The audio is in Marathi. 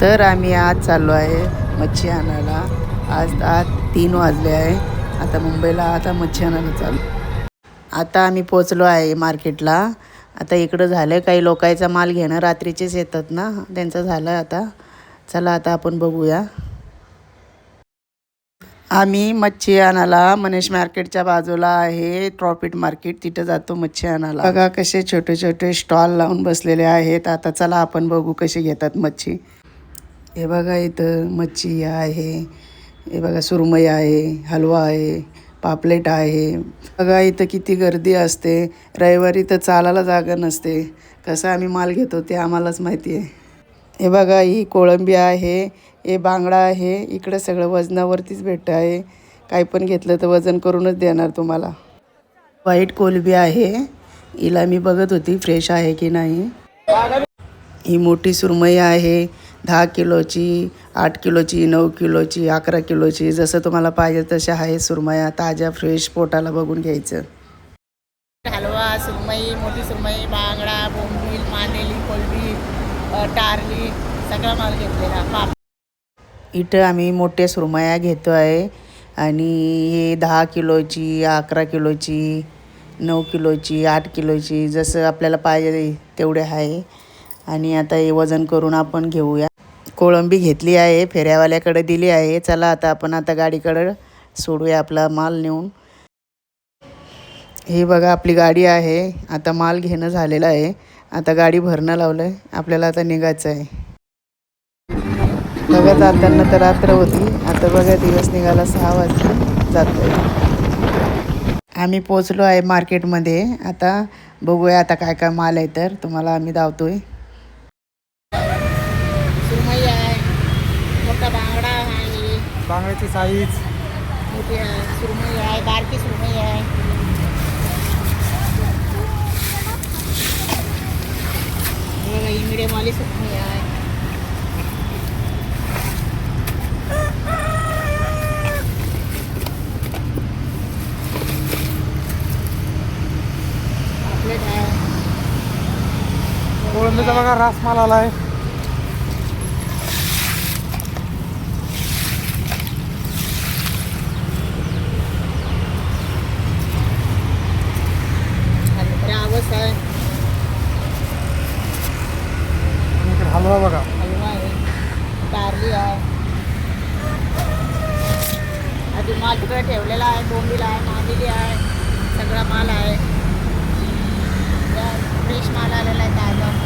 तर आम्ही आज चाललो आहे मच्छी आणायला. आज 3 वाजले आहे. आता मुंबईला आता मच्छी आणायला चाललो. आता आम्ही पोचलो आहे मार्केटला. आता इकडं झालं काही लोकांचा माल घेणं, रात्रीचेच येतात ना, त्यांचं झालं आता. चला आता आपण बघूया. आम्ही मच्छी आणायला मनीष मार्केटच्या बाजूला आहे प्रॉफिट मार्केट, तिथं जातो मच्छी आणायला. बघा कसे छोटे छोटे स्टॉल लावून बसलेले आहेत. आता चला आपण बघू कसे घेतात मच्छी. हे बघा इथं मच्छी आहे, हे बघा सुरमई आहे, हलवा आहे, पापलेट आहे. बघा इथं किती गर्दी असते. रविवारी तर चालायला जागा नसते. कसं आम्ही माल घेतो ते आम्हालाच माहिती आहे. हे बघा ही कोळंबी आहे, हे बांगडा आहे. इकडं सगळं वजनावरतीच भेटतं आहे. काही पण घेतलं तर वजन करूनच देणार तुम्हाला. व्हाईट कोलंबी आहे, हिला मी बघत होती फ्रेश आहे की नाही. ही मोठी सुरमई आहे, 10 किलोची, 8 किलोची, 9 किलोची, 11 किलोची. जसं तुम्हाला पाहिजे तशा आहे सुरमया, ताज्या फ्रेश. पोटाला बघून घ्यायचं. हलवा, सुरमई, मोठी सुरमई, बांगडा, बोंबील, मांदेली, कोलंबी, टारली, सगळा माल घेतलेला. इथं आम्ही मोठ्या सुरमया घेतो आहे आणि हे 10 किलोची, 11 किलोची, 9 किलोची, 8 किलोची, जसं आपल्याला पाहिजे तेवढे आहे. आणि आता हे वजन करून आपण घेऊया. कोळंबी घेतली आहे, फेऱ्यावाल्याकडे दिली आहे. चला आता आपण आता गाडीकडं सोडूया आपला माल नेऊन. हे बघा आपली गाडी आहे. आता माल घेणं झालेलं आहे. आता गाडी भरणं लावलं आहे, आपल्याला आता निघायचं आहे. बघा जाताना तर रात्र होती. आता बघा दिवस निघाला, 6 वाजता जातो आहे. आम्ही पोचलो आहे मार्केटमध्ये. आता बघूया आता काय काय माल आहे तर तुम्हाला आम्ही दावतोय. सुरमई आहे, मोठा बांगडा आहे, बांगड्याची साईज मोठी सुरमई आहे, बारकी सुरमई आहे. ही मिडियमवाली सुरमई आहे. पापलेट आहे. कोळंबीचा बघा रासमाल आला आहे. रावस आहे, हलवा बघा, हलवा आहे, टारली आहे. अजून माल तिकडे ठेवलेला आहे. बोंबील आहे, मांदेली आहे, सगळा माल आहे. फ्रेश माल आलेला आहे ताजा.